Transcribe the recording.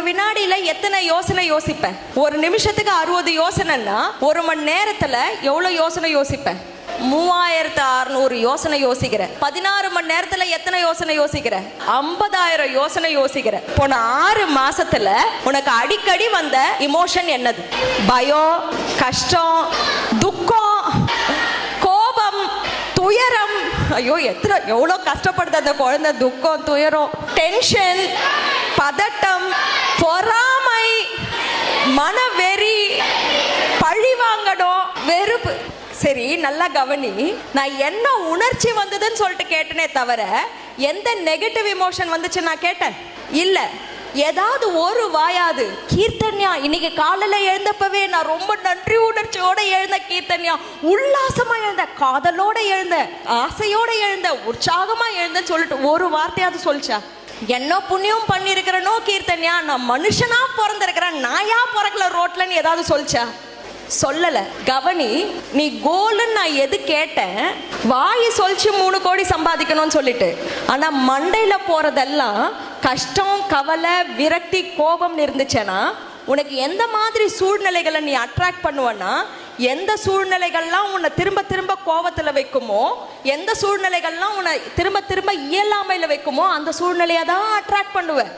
வினாடியில எத்தனை யோசனை யோசிப்பேன்? ஒரு நிமிஷத்துக்கு 60 யோசனைன்னா ஒரு மணி நேரத்துல எவ்வளவு யோசனை யோசிப்பேன்? 3600 யோசனை யோசிக்கிற. 16 மணி நேரத்துல எத்தனை யோசனை யோசிக்கிற? 50,000 யோசனை துயோசிக்கிற. போன 6 மாசத்துல உனக்கு அடிக்கடி வந்த இமோஷன் என்னது? பயம், கஷ்டம், துக்கம், கோபம், துயரம். ஐயோ, எவ்வளவு கஷ்டப்படுது அந்த குழந்தை. துக்கம், துயரம், டென்ஷன், பதட்டம், பொறாமை, மனவெறி, பழி வாங்கணும், வெறுப்பு. சரி, நல்லா கவனி. நான் என்ன உணர்ச்சி வந்ததுன்னு சொல்லிட்டு கேட்டனே தவிர எந்த நெகட்டிவ் இமோஷன் வந்துச்சு நான் கேட்டேன் இல்ல. ஏதாவது ஒரு வாயாது, கீர்த்தன்யா இன்னைக்கு காலையில எழுந்தப்பவே நான் ரொம்ப நன்றி உணர்ச்சியோட எழுந்த, கீர்த்தன்யா உல்லாசமா எழுந்த, காதலோட எழுந்த, ஆசையோட எழுந்த, உற்சாகமா எழுந்தன்னு சொல்லிட்டு ஒரு வார்த்தையாவது சொல்லிச்சா? என்ன புண்ணியம் பண்ணிருக்கிறனோ கீர்த்தன்யா, நான் மனுஷனா பிறந்திருக்கிறேன், நாயா பிறக்கல ரோட்லன்னு ஏதாவது சொல்லிச்சா? சொல்லல. கவனி, நீ கோல்னு நான் எது கேட்டேன்? வாய் சொல்லிச்சு 3 கோடி சம்பாதிக்கணும்னு சொல்லிட்டு. ஆனா மண்டையில போறதெல்லாம் கஷ்டம், கவலை, விரக்தி, கோபம் இருந்துச்சேன்னா உனக்கு எந்த மாதிரி சூழ்நிலைகளை நீ அட்ராக்ட் பண்ணுவன்னா, எந்த சூழ்நிலைகள்லாம் உன்னை திரும்ப திரும்ப கோபத்துல வைக்குமோ, எந்த சூழ்நிலைகள்லாம் உன்னை திரும்ப திரும்ப இயலாமையில வைக்குமோ அந்த சூழ்நிலையை தான் அட்ராக்ட் பண்ணுவேன்.